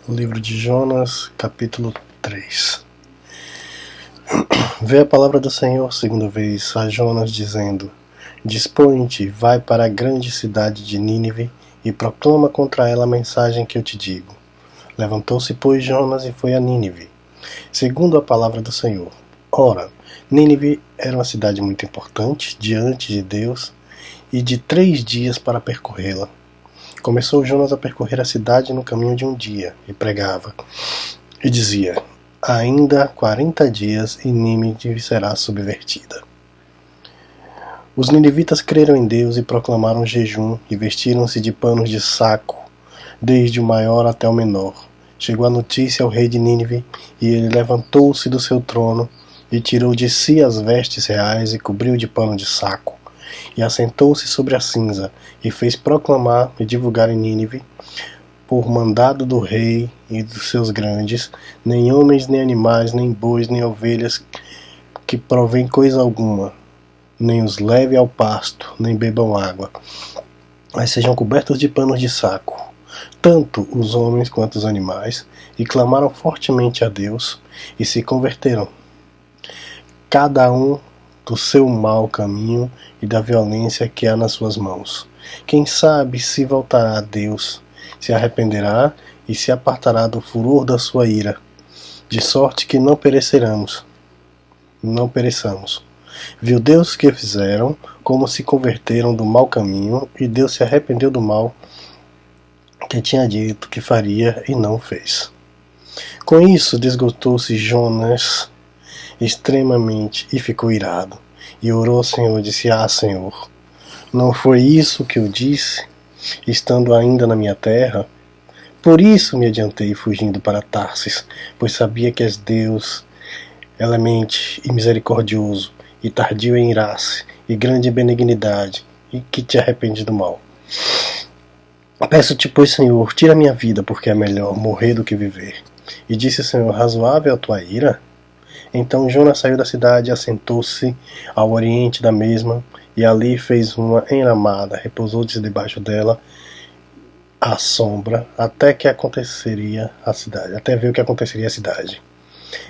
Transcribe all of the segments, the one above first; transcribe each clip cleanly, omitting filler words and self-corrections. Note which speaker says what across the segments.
Speaker 1: Livro de Jonas, capítulo 3. Veio a palavra do Senhor segunda vez a Jonas, dizendo: Dispõe-te, vai para a grande cidade de Nínive e proclama contra ela a mensagem que eu te digo. Levantou-se, pois, Jonas e foi a Nínive, segundo a palavra do Senhor. Ora, Nínive era uma cidade muito importante diante de Deus e de 3 dias para percorrê-la. Começou Jonas a percorrer a cidade no caminho de um dia, e pregava, e dizia: ainda 40 dias e Nínive será subvertida. Os ninivitas creram em Deus e proclamaram jejum, e vestiram-se de panos de saco, desde o maior até o menor. Chegou a notícia ao rei de Nínive, e ele levantou-se do seu trono, e tirou de si as vestes reais, e cobriu de pano de saco. E assentou-se sobre a cinza, e fez proclamar e divulgar em Nínive, por mandado do rei e dos seus grandes, nem homens, nem animais, nem bois, nem ovelhas, que provém coisa alguma, nem os leve ao pasto, nem bebam água, mas sejam cobertos de panos de saco, tanto os homens quanto os animais, e clamaram fortemente a Deus, e se converteram, cada um do seu mau caminho e da violência que há nas suas mãos. Quem sabe se voltará a Deus, se arrependerá e se apartará do furor da sua ira, de sorte que não pereçamos. Viu Deus que fizeram, como se converteram do mau caminho, e Deus se arrependeu do mal que tinha dito que faria e não fez. Com isso desgotou-se Jonas extremamente e ficou irado, e orou ao Senhor e disse: Senhor, não foi isso que eu disse, estando ainda na minha terra? Por isso me adiantei fugindo para Tarsis, pois sabia que és Deus, clemente e misericordioso, e tardio em irar-se, e grande em benignidade, e que te arrepende do mal. Peço-te, pois, Senhor, tira minha vida, porque é melhor morrer do que viver. E disse o Senhor: razoável a tua ira? Então Jonas saiu da cidade e assentou-se ao oriente da mesma, e ali fez uma enramada, repousou-se debaixo dela à sombra, até ver o que aconteceria à cidade.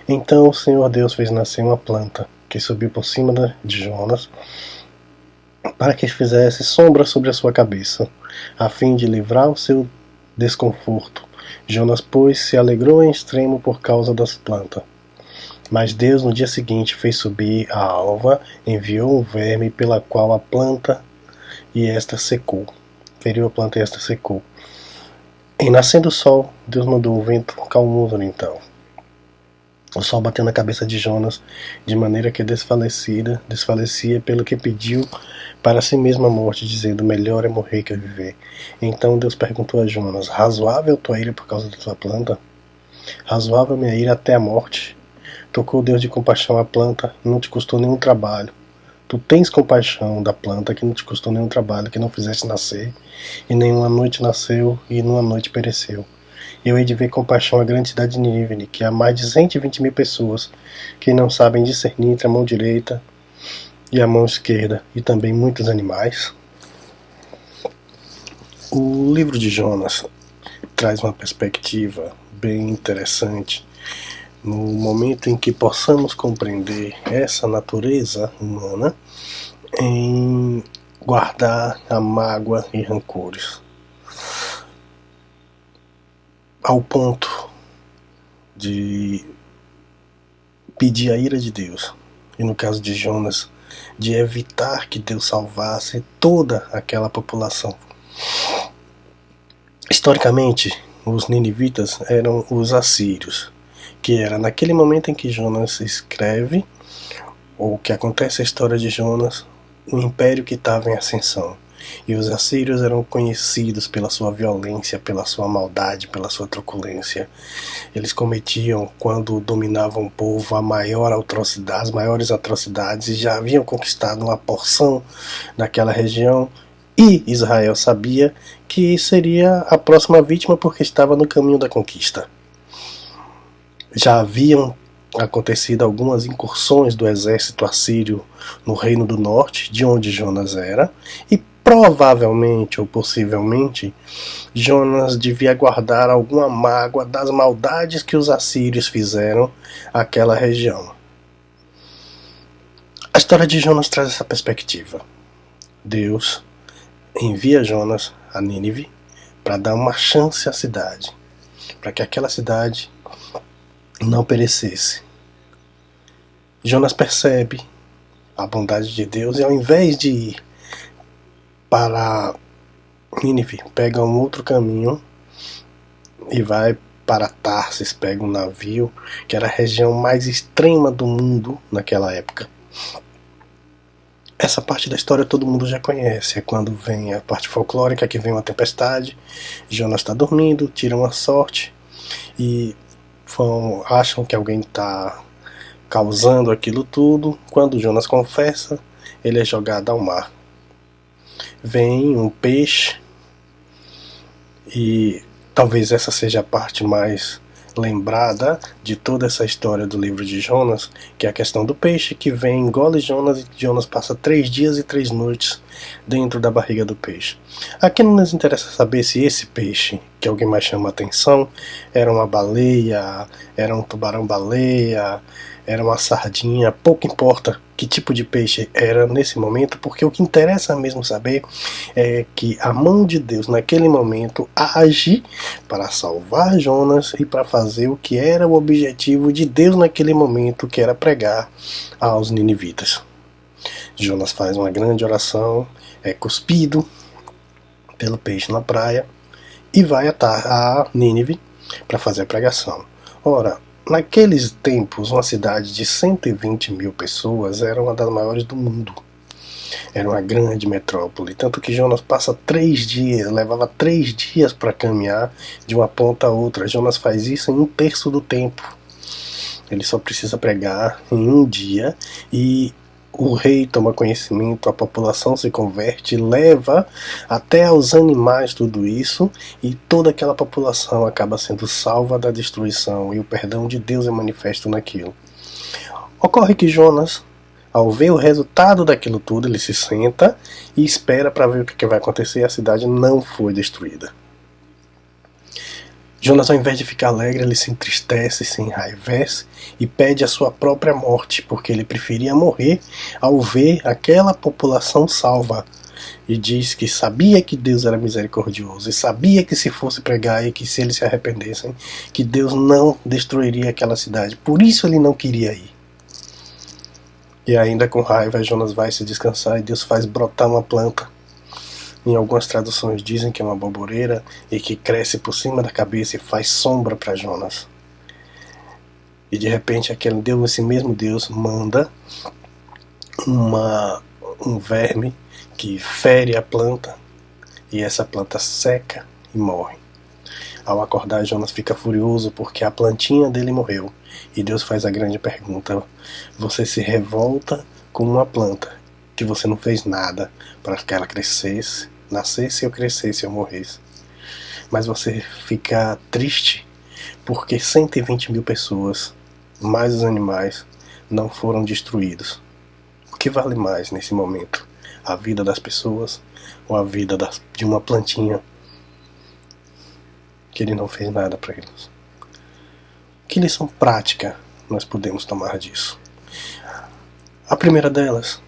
Speaker 1: Então o Senhor Deus fez nascer uma planta, que subiu por cima de Jonas, para que fizesse sombra sobre a sua cabeça, a fim de livrar o seu desconforto. Jonas, pois, se alegrou em extremo por causa das plantas. Mas Deus no dia seguinte fez subir a alva, enviou um verme pela qual a planta e esta secou. Feriu a planta e esta secou. Em nascendo o sol, Deus mandou o vento calmoso oriental. O sol bateu na cabeça de Jonas, de maneira que desfalecia pelo que pediu para si mesmo a morte, dizendo: melhor é morrer que viver. Então Deus perguntou a Jonas: razoável tua ira por causa da tua planta? Razoável minha ira até a morte? Tocou Deus de compaixão à planta, não te custou nenhum trabalho. Tu tens compaixão da planta, que não te custou nenhum trabalho, que não fizeste nascer, e nenhuma noite nasceu, e numa noite pereceu. Eu hei de ver compaixão à grande cidade de Nínive, que há mais de 120.000 pessoas, que não sabem discernir entre a mão direita e a mão esquerda, e também muitos animais. O livro de Jonas traz uma perspectiva bem interessante, no momento em que possamos compreender essa natureza humana em guardar a mágoa e rancores, ao ponto de pedir a ira de Deus, e no caso de Jonas, de evitar que Deus salvasse toda aquela população. Historicamente, os ninivitas eram os assírios, que era naquele momento em que Jonas escreve, ou que acontece a história de Jonas, um império que estava em ascensão. E os assírios eram conhecidos pela sua violência, pela sua maldade, pela sua truculência. Eles cometiam, quando dominavam o povo, as maiores atrocidades, e já haviam conquistado uma porção daquela região, e Israel sabia que seria a próxima vítima porque estava no caminho da conquista. Já haviam acontecido algumas incursões do exército assírio no Reino do Norte, de onde Jonas era, e provavelmente ou possivelmente, Jonas devia guardar alguma mágoa das maldades que os assírios fizeram àquela região. A história de Jonas traz essa perspectiva. Deus envia Jonas a Nínive para dar uma chance à cidade, para que aquela cidade não perecesse. Jonas percebe a bondade de Deus e, ao invés de ir para Nínive, pega um outro caminho e vai para Tarsis, pega um navio, que era a região mais extrema do mundo naquela época. Essa parte da história todo mundo já conhece, é quando vem a parte folclórica, que vem uma tempestade, Jonas está dormindo, tiram a sorte e acham que alguém está causando aquilo tudo. Quando Jonas confessa, ele é jogado ao mar. Vem um peixe, e talvez essa seja a parte mais lembrada de toda essa história do livro de Jonas, que é a questão do peixe que vem, engole Jonas, e Jonas passa 3 dias e 3 noites dentro da barriga do peixe. Aqui não nos interessa saber se esse peixe, que alguém mais chama a atenção, era uma baleia, era um tubarão-baleia, era uma sardinha, pouco importa que tipo de peixe era nesse momento, porque o que interessa mesmo saber é que a mão de Deus naquele momento age para salvar Jonas e para fazer o que era o objetivo de Deus naquele momento, que era pregar aos ninivitas. Jonas faz uma grande oração, é cuspido pelo peixe na praia e vai a Nínive para fazer a pregação. Ora, naqueles tempos, uma cidade de 120 mil pessoas era uma das maiores do mundo. Era uma grande metrópole, tanto que Jonas passa 3 dias, levava 3 dias para caminhar de uma ponta a outra. Jonas faz isso em 1/3 do tempo. Ele só precisa pregar em 1 dia e o rei toma conhecimento, a população se converte, leva até aos animais tudo isso, e toda aquela população acaba sendo salva da destruição, e o perdão de Deus é manifesto naquilo. Ocorre que Jonas, ao ver o resultado daquilo tudo, ele se senta e espera para ver o que vai acontecer, e a cidade não foi destruída. Jonas, ao invés de ficar alegre, ele se entristece, se enraivece e pede a sua própria morte, porque ele preferia morrer ao ver aquela população salva. E diz que sabia que Deus era misericordioso, e sabia que se fosse pregar e que se eles se arrependessem, que Deus não destruiria aquela cidade. Por isso ele não queria ir. E ainda com raiva, Jonas vai se descansar e Deus faz brotar uma planta. Em algumas traduções dizem que é uma boboreira e que cresce por cima da cabeça e faz sombra para Jonas. E de repente esse mesmo Deus manda um verme que fere a planta, e essa planta seca e morre. Ao acordar, Jonas fica furioso porque a plantinha dele morreu. E Deus faz a grande pergunta: você se revolta com uma planta que você não fez nada para que ela crescesse, nascesse ou crescesse ou morresse. Mas você fica triste porque 120 mil pessoas, mais os animais, não foram destruídos. O que vale mais nesse momento? A vida das pessoas ou a vida de uma plantinha que ele não fez nada para eles? Que lição prática nós podemos tomar disso? A primeira delas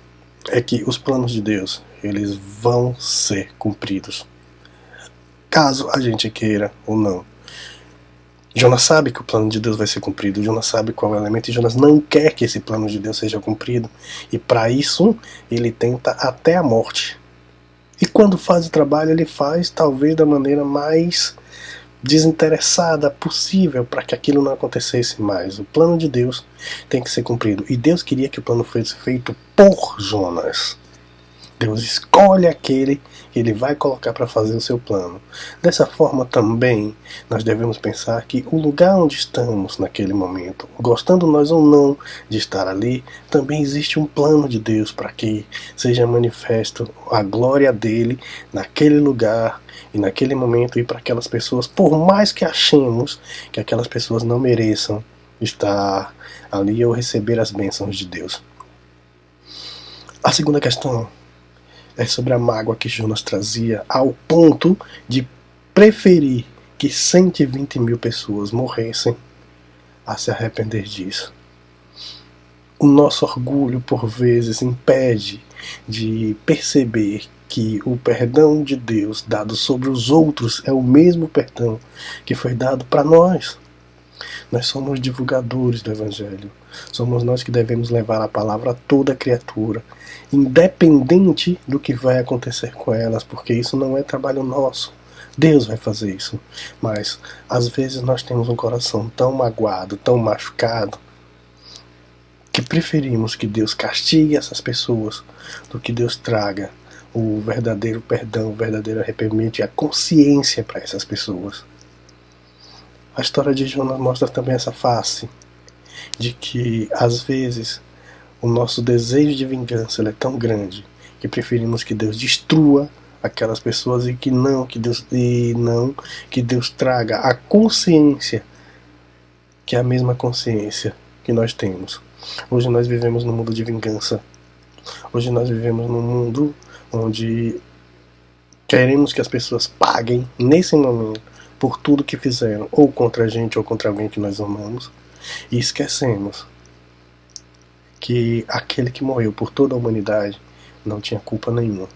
Speaker 1: é que os planos de Deus, eles vão ser cumpridos, caso a gente queira ou não. Jonas sabe que o plano de Deus vai ser cumprido, Jonas sabe qual é o elemento, e Jonas não quer que esse plano de Deus seja cumprido, e para isso ele tenta até a morte. E quando faz o trabalho, ele faz talvez da maneira mais desinteressada possível para que aquilo não acontecesse mais. O plano de Deus tem que ser cumprido, e Deus queria que o plano fosse feito por Jonas. Deus escolhe aquele que ele vai colocar para fazer o seu plano. Dessa forma também nós devemos pensar que o lugar onde estamos naquele momento, gostando nós ou não de estar ali, também existe um plano de Deus para que seja manifesto a glória dele naquele lugar e naquele momento, e para aquelas pessoas, por mais que achemos que aquelas pessoas não mereçam estar ali ou receber as bênçãos de Deus. A segunda questão É sobre a mágoa que Jonas trazia, ao ponto de preferir que 120 mil pessoas morressem a se arrepender disso. O nosso orgulho, por vezes, impede de perceber que o perdão de Deus dado sobre os outros é o mesmo perdão que foi dado para nós. Nós somos divulgadores do Evangelho. Somos nós que devemos levar a palavra a toda criatura, independente do que vai acontecer com elas, porque isso não é trabalho nosso. Deus vai fazer isso. Mas, às vezes, nós temos um coração tão magoado, tão machucado, que preferimos que Deus castigue essas pessoas do que Deus traga o verdadeiro perdão, o verdadeiro arrependimento e a consciência para essas pessoas. A história de Jonas mostra também essa face de que, às vezes, o nosso desejo de vingança é tão grande que preferimos que Deus destrua aquelas pessoas e que Deus traga a consciência, que é a mesma consciência que nós temos. Hoje nós vivemos num mundo de vingança. Hoje nós vivemos num mundo onde queremos que as pessoas paguem nesse momento por tudo que fizeram, ou contra a gente ou contra alguém que nós amamos, e esquecemos que aquele que morreu por toda a humanidade não tinha culpa nenhuma.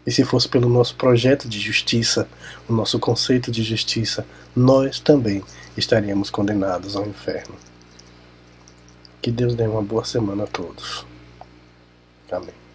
Speaker 1: E se fosse pelo nosso projeto de justiça, o nosso conceito de justiça, nós também estaríamos condenados ao inferno. Que Deus dê uma boa semana a todos. Amém.